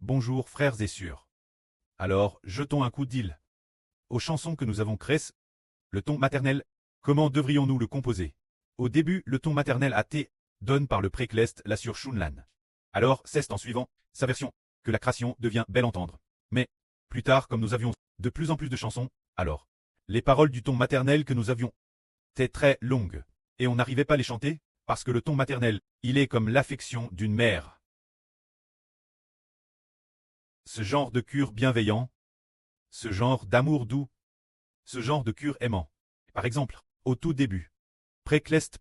Bonjour frères et sœurs. Alors, jetons un coup d'île aux chansons que nous avons créées. Le ton maternel, comment devrions-nous le composer? Au début, le ton maternel a T, donne par le précleste la sur Shunlan. Alors, c'est en suivant sa version que la création devient belle entendre. Mais, plus tard, comme nous avions de plus en plus de chansons, alors, les paroles du ton maternel que nous avions étaient très longues, et on n'arrivait pas à les chanter, parce que le ton maternel, il est comme l'affection d'une mère. Ce genre de cure bienveillant, ce genre d'amour doux, ce genre de cure aimant. Par exemple, au tout début, précleste.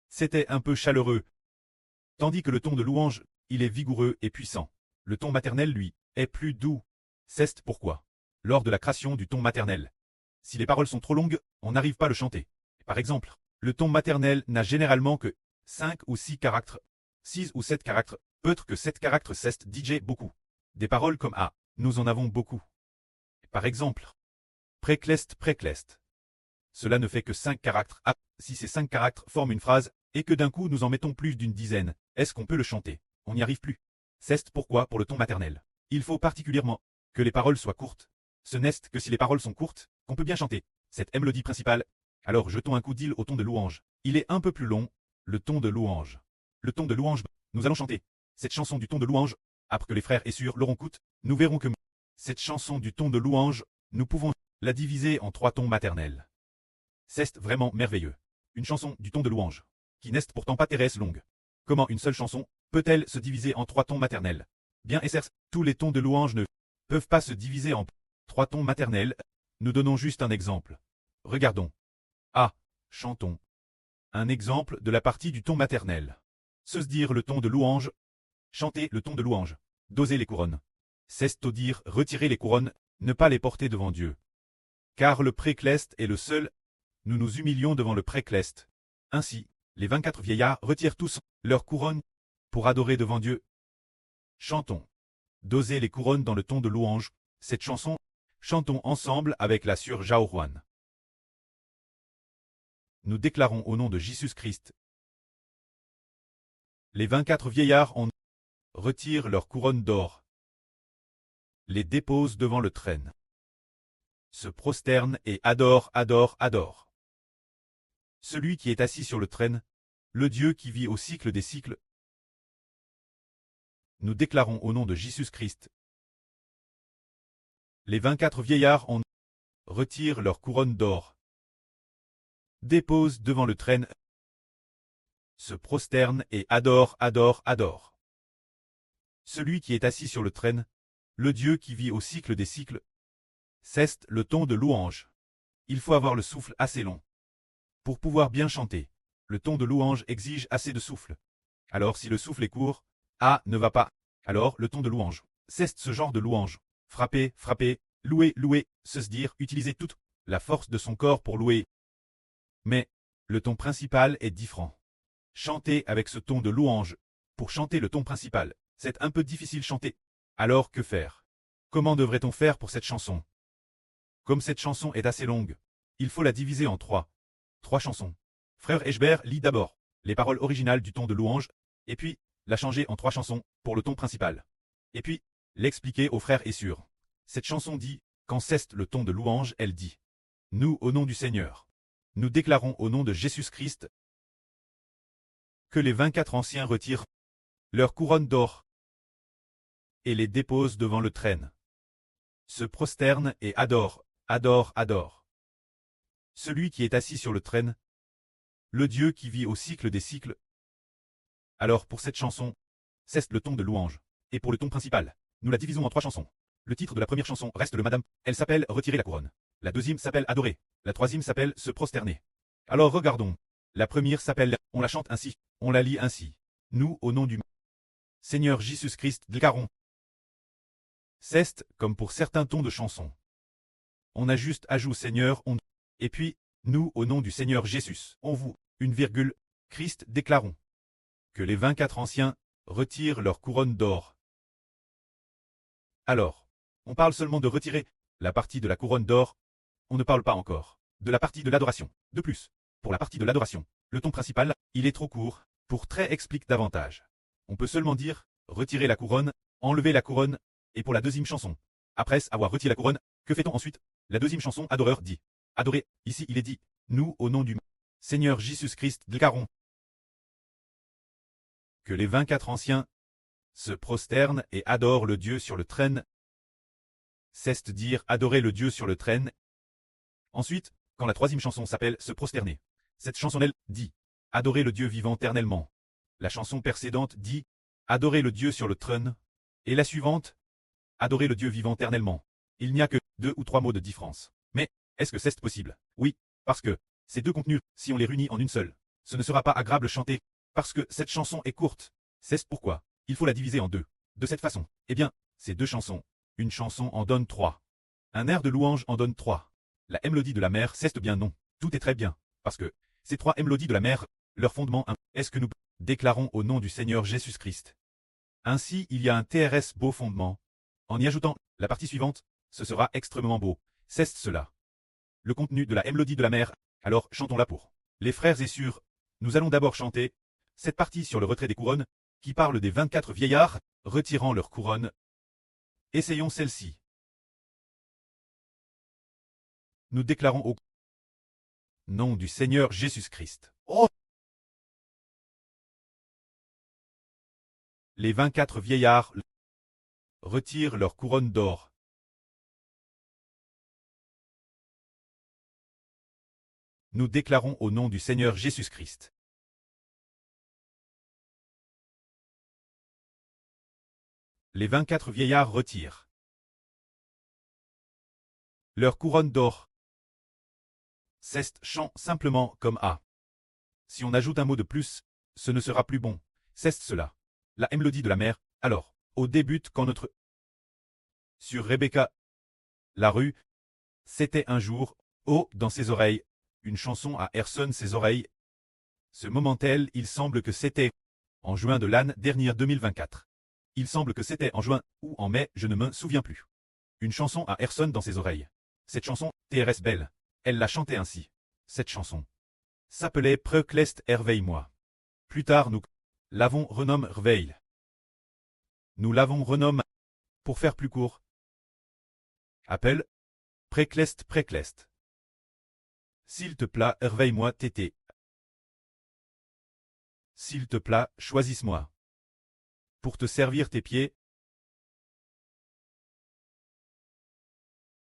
C'était un peu chaleureux, tandis que le ton de louange, il est vigoureux et puissant. Le ton maternel, lui, est plus doux. C'est pourquoi, lors de la création du ton maternel, si les paroles sont trop longues, on n'arrive pas à le chanter. Par exemple, le ton maternel n'a généralement que 5 ou 6 caractères, 6 ou 7 caractères, peut-être que 7 caractères c'est DJ beaucoup. Des paroles comme A, nous en avons beaucoup. Par exemple, précleste. Cela ne fait que 5 caractères. A, si ces 5 caractères forment une phrase, et que d'un coup nous en mettons plus d'une dizaine, est-ce qu'on peut le chanter? On n'y arrive plus. C'est pourquoi pour le ton maternel, il faut particulièrement que les paroles soient courtes. Ce n'est que si les paroles sont courtes, qu'on peut bien chanter cette mélodie principale. Alors jetons un coup d'île au ton de louange. Il est un peu plus long, le ton de louange. Le ton de louange, nous allons chanter cette chanson du ton de louange. Après que les frères et sœurs l'auront écoute, nous verrons que cette chanson du ton de louange, nous pouvons la diviser en 3 tons maternels. C'est vraiment merveilleux. Une chanson du ton de louange, qui n'est pourtant pas très longue. Comment une seule chanson peut-elle se diviser en 3 tons maternels? Bien et certes, tous les tons de louange ne peuvent pas se diviser en 3 tons maternels. Nous donnons juste un exemple. Regardons. A. Chantons. Un exemple de la partie du ton maternel. Se dire le ton de louange. Chanter le ton de louange. Doser les couronnes. C'est au dire retirer les couronnes, ne pas les porter devant Dieu. Car le précleste est le seul. Nous nous humilions devant le précleste. Ainsi, les 24 vieillards retirent tous leurs couronnes pour adorer devant Dieu. Chantons. Doser les couronnes dans le ton de louange. Cette chanson, chantons ensemble avec la sœur Jaohuan. Nous déclarons au nom de Jésus-Christ. Les 24 vieillards en retirent leurs couronnes d'or, les déposent devant le trône, se prosternent et adorent. Celui qui est assis sur le trône, le Dieu qui vit au cycle des cycles. Nous déclarons au nom de Jésus-Christ. Les 24 vieillards en retirent leurs couronnes d'or, déposent devant le trône, se prosternent et adorent. Celui qui est assis sur le trône, le Dieu qui vit au cycle des cycles. C'est le ton de louange. Il faut avoir le souffle assez long. Pour pouvoir bien chanter, le ton de louange exige assez de souffle. Alors si le souffle est court, A ne va pas. Alors le ton de louange, c'est ce genre de louange. Frapper, louer, se dire, utiliser toute la force de son corps pour louer. Mais, le ton principal est différent. Chanter avec ce ton de louange, pour chanter le ton principal, c'est un peu difficile chanter. Alors que faire? Comment devrait-on faire pour cette chanson? Comme cette chanson est assez longue, il faut la diviser en 3 chansons. Frère Eshbert lit d'abord les paroles originales du ton de louange, et puis la changer en 3 chansons pour le ton principal. Et puis, l'expliquer aux frères et sœurs. Cette chanson dit, quand c'est le ton de louange, elle dit. Nous, au nom du Seigneur, nous déclarons au nom de Jésus-Christ que les 24 anciens retirent leur couronne d'or et les déposent devant le trône, se prosternent et adorent. Celui qui est assis sur le trône, le Dieu qui vit au cycle des cycles. Alors pour cette chanson, c'est le ton de louange. Et pour le ton principal, nous la divisons en 3 chansons. Le titre de la première chanson reste le Madame, elle s'appelle Retirer la couronne. La deuxième s'appelle Adorer. La troisième s'appelle Se prosterner. Alors regardons. La première s'appelle On la chante ainsi, on la lit ainsi. Nous, au nom du Seigneur Jésus-Christ, déclarons. C'est comme pour certains tons de chansons. On a juste ajout Seigneur, on. Et puis, nous, au nom du Seigneur Jésus, on vous, Christ, déclarons. Que les 24 anciens retirent leur couronne d'or. Alors, on parle seulement de retirer la partie de la couronne d'or. On ne parle pas encore de la partie de l'adoration. De plus, pour la partie de l'adoration, le ton principal, il est trop court, pour très explique davantage. On peut seulement dire, retirer la couronne, enlever la couronne, et pour la deuxième chanson. Après avoir retiré la couronne, que fait-on ensuite? La deuxième chanson, adoreur dit. Adorer, ici il est dit, nous au nom du Seigneur Jésus-Christ déclarons que les 24 anciens se prosternent et adorent le Dieu sur le trône. C'est dire adorer le Dieu sur le trône. Ensuite, quand la troisième chanson s'appelle se prosterner, cette chansonnelle dit adorer le Dieu vivant éternellement. La chanson précédente dit adorer le Dieu sur le trône. Et la suivante, adorer le Dieu vivant éternellement. Il n'y a que 2 ou 3 mots de différence. Mais, est-ce que c'est possible? Oui, parce que, ces deux contenus, si on les réunit en une seule, ce ne sera pas agréable chanter, parce que cette chanson est courte. C'est pourquoi, il faut la diviser en deux. De cette façon, eh bien, ces deux chansons, une chanson en donne 3. Un air de louange en donne 3. La mélodie de la mer, c'est bien non. Tout est très bien, parce que, ces 3 mélodies de la mer, leur fondement est-ce que nous déclarons au nom du Seigneur Jésus-Christ. Ainsi, il y a un TRS beau fondement. En y ajoutant la partie suivante, ce sera extrêmement beau. C'est cela. Le contenu de la mélodie de la mer, alors chantons-la pour les frères et sœurs. Nous allons d'abord chanter cette partie sur le retrait des couronnes, qui parle des 24 vieillards retirant leurs couronnes. Essayons celle-ci. Nous déclarons au nom du Seigneur Jésus-Christ. Oh! Les 24 vieillards retirent leurs couronnes d'or. Nous déclarons au nom du Seigneur Jésus-Christ. Les 24 vieillards retirent leur couronne d'or. C'est chant simplement comme A. Si on ajoute un mot de plus, ce ne sera plus bon. C'est cela. La mélodie de la mer, alors, au début quand notre sur Rebecca, la rue, c'était un jour, oh, dans ses oreilles, une chanson à Erson ses oreilles. Ce moment-tel, il semble que c'était en juin de l'année dernière 2024. Il semble que c'était en juin ou en mai, je ne me souviens plus. Une chanson à Erson dans ses oreilles. Cette chanson, TRS Belle, elle l'a chantait ainsi. Cette chanson s'appelait Preclest Herveille-moi. Plus tard nous l'avons renommé Reveil. Nous l'avons renommé, pour faire plus court, appelle Preclest Preclest. S'il te plaît, réveille-moi, tété. S'il te plaît, choisisse-moi. Pour te servir tes pieds.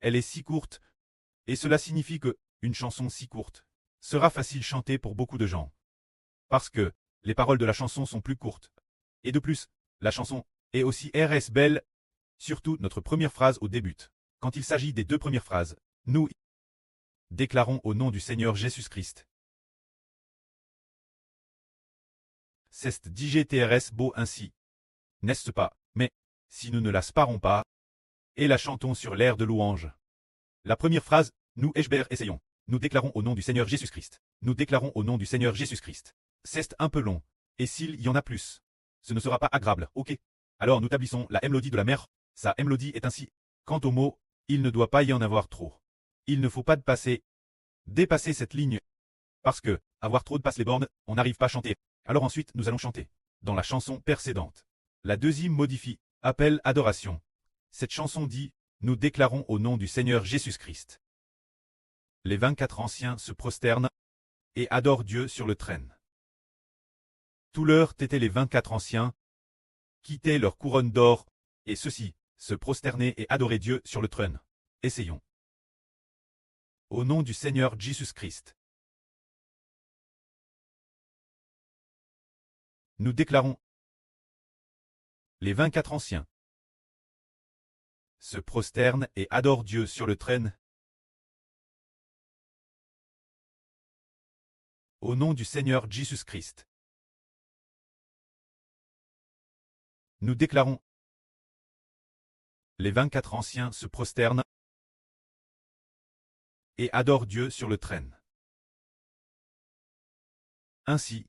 Elle est si courte, et cela signifie que, une chanson si courte, sera facile chantée pour beaucoup de gens. Parce que, les paroles de la chanson sont plus courtes. Et de plus, la chanson est aussi RS belle, surtout notre première phrase au début. Quand il s'agit des deux premières phrases, nous déclarons au nom du Seigneur Jésus-Christ. C'est DGTRS beau ainsi. N'est-ce pas? Mais, si nous ne la sparons pas, et la chantons sur l'air de louange. La première phrase, nous Eschber essayons. Nous déclarons au nom du Seigneur Jésus-Christ. Nous déclarons au nom du Seigneur Jésus-Christ. C'est un peu long. Et s'il y en a plus, ce ne sera pas agréable, ok? Alors nous tablissons la mélodie de la mer. Sa mélodie est ainsi. Quant au mot, il ne doit pas y en avoir trop. Il ne faut pas dépasser cette ligne. Parce que, avoir trop de passe les bornes, on n'arrive pas à chanter. Alors ensuite, nous allons chanter. Dans la chanson précédente. La deuxième modifie, appelle adoration. Cette chanson dit, nous déclarons au nom du Seigneur Jésus-Christ. Les 24 anciens se prosternent et adorent Dieu sur le trône. Tout l'heure étaient les 24 anciens, quittaient leur couronne d'or, et ceux-ci, se prosterner et adorer Dieu sur le trône. Essayons. Au nom du Seigneur Jésus-Christ. Nous déclarons. Les 24 anciens se prosternent et adorent Dieu sur le trône. Au nom du Seigneur Jésus-Christ. Nous déclarons. Les 24 anciens se prosternent et adorent Dieu sur le trône. Ainsi,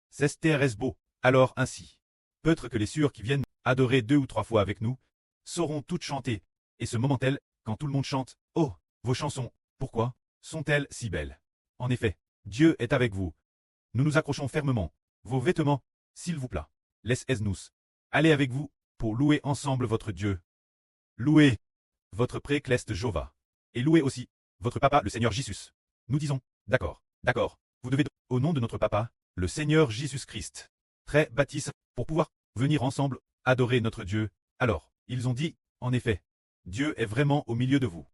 c'est TRS beau, alors ainsi. Peut-être que les sœurs qui viennent adorer 2 ou 3 fois avec nous sauront toutes chanter, et ce moment-tel, quand tout le monde chante, oh, vos chansons, pourquoi sont-elles si belles? En effet, Dieu est avec vous. Nous nous accrochons fermement. Vos vêtements, s'il vous plaît. Laissez-nous Allez avec vous, pour louer ensemble votre Dieu. Louez votre pré-cleste Jova. Et louez aussi votre papa, le Seigneur Jésus. Nous disons, d'accord, d'accord, vous devez, au nom de notre papa, le Seigneur Jésus-Christ, très bâtisse, pour pouvoir venir ensemble, adorer notre Dieu. Alors, ils ont dit, en effet, Dieu est vraiment au milieu de vous.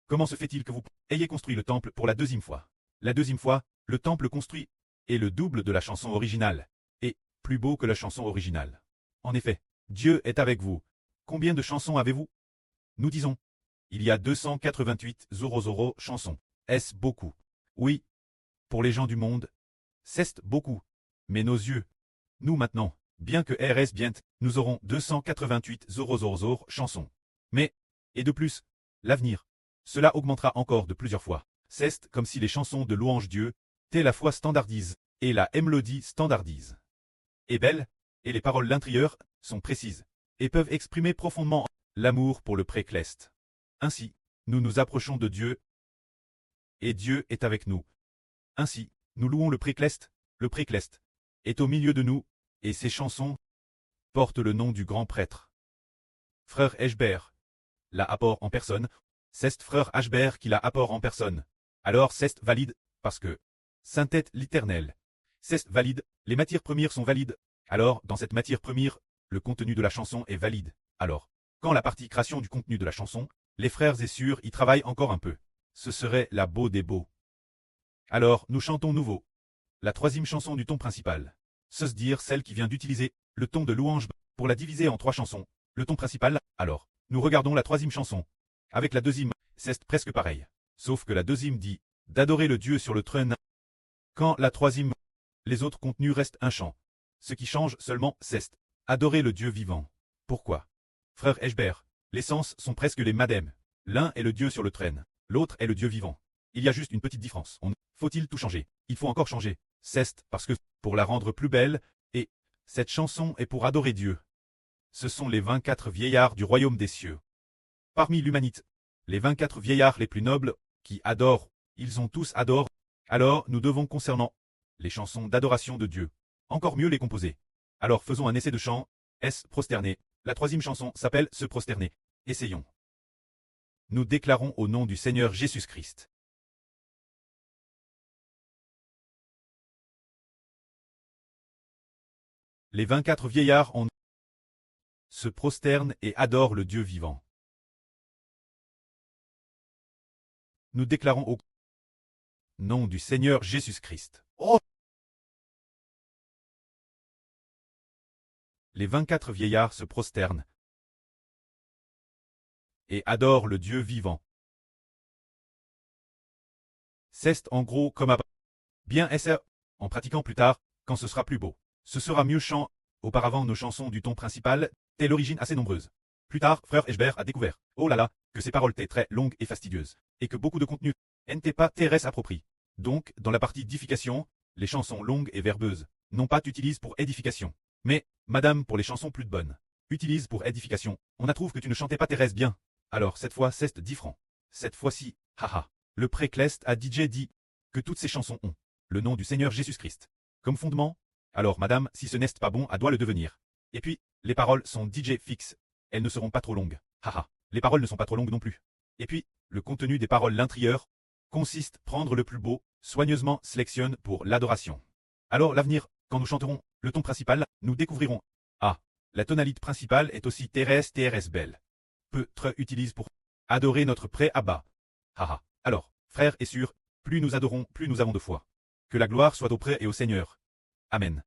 Comment se fait-il que vous ayez construit le temple pour la deuxième fois? La deuxième fois, le temple construit est le double de la chanson originale, et plus beau que la chanson originale. En effet, Dieu est avec vous. Combien de chansons avez-vous? Nous disons, il y a 288 chansons. Est-ce beaucoup? Oui. Pour les gens du monde, c'est beaucoup. Mais nos yeux, nous maintenant, bien que RS bien, nous aurons 288 chansons. Mais, et de plus, l'avenir, cela augmentera encore de plusieurs fois. C'est comme si les chansons de louange Dieu, telle la foi standardise, et la mélodie standardise. Et belle, et les paroles l'intérieur, sont précises, et peuvent exprimer profondément l'amour pour le pré-cleste. Ainsi, nous nous approchons de Dieu, et Dieu est avec nous. Ainsi, nous louons le pré-cleste est au milieu de nous, et ses chansons portent le nom du grand prêtre. Frère Eschbert l'a apport en personne, c'est frère Eschbert qui l'a apport en personne. Alors c'est valide, parce que Sainte l'Éternel, c'est valide, les matières premières sont valides. Alors, dans cette matière première, le contenu de la chanson est valide. Alors, quand la partie création du contenu de la chanson, les frères et sœurs y travaillent encore un peu. Ce serait la beau des beaux. Alors, nous chantons nouveau. La troisième chanson du ton principal. C'est dire celle qui vient d'utiliser le ton de louange pour la diviser en trois chansons. Le ton principal, alors, nous regardons la troisième chanson. Avec la deuxième, c'est presque pareil. Sauf que la deuxième dit d'adorer le Dieu sur le trône. Quand la troisième, les autres contenus restent un chant. Ce qui change seulement, c'est adorer le Dieu vivant. Pourquoi? Frère Eschbert, les sens sont presque les madèmes. L'un est le Dieu sur le trône, l'autre est le Dieu vivant. Il y a juste une petite différence. Faut-il tout changer? Il faut encore changer. C'est parce que, pour la rendre plus belle, et cette chanson est pour adorer Dieu. Ce sont les 24 vieillards du royaume des cieux. Parmi l'humanité, les 24 vieillards les plus nobles, qui adorent, ils ont tous adoré. Alors nous devons concernant les chansons d'adoration de Dieu, encore mieux les composer. Alors faisons un essai de chant, S prosterné. La troisième chanson s'appelle Se prosterner. Essayons. Nous déclarons au nom du Seigneur Jésus-Christ. Les 24 vieillards se prosternent et adorent le Dieu vivant. Nous déclarons au nom du Seigneur Jésus-Christ. Oh! Les 24 vieillards se prosternent et adorent le Dieu vivant. C'est en gros comme à bien essayer, en pratiquant plus tard, quand ce sera plus beau. Ce sera mieux chant. Auparavant nos chansons du ton principal, telle l'origine assez nombreuse. Plus tard, frère Eschbert a découvert, oh là là, que ces paroles étaient très longues et fastidieuses, et que beaucoup de contenu n'était pas terrestre approprié. Donc, dans la partie édification, les chansons longues et verbeuses, non pas t'utilisent pour édification. Mais, madame pour les chansons plus bonnes, utilise pour édification. On a trouve que tu ne chantais pas Thérèse bien. Alors cette fois c'est 10 francs. Cette fois-ci, haha. Le pré-cleste a DJ dit que toutes ces chansons ont le nom du Seigneur Jésus-Christ comme fondement. Alors madame, si ce n'est pas bon, elle doit le devenir. Et puis, les paroles sont DJ fixes. Elles ne seront pas trop longues. Haha. Les paroles ne sont pas trop longues non plus. Et puis, le contenu des paroles l'intérieur consiste prendre le plus beau, soigneusement sélectionne pour l'adoration. Alors l'avenir, quand nous chanterons le ton principal, nous découvrirons. Ah, la tonalité principale est aussi TRS belle. Peu utilise pour adorer notre pré-Abba. Haha. Alors, frères et sœurs, plus nous adorons, plus nous avons de foi. Que la gloire soit auprès et au Seigneur. Amen.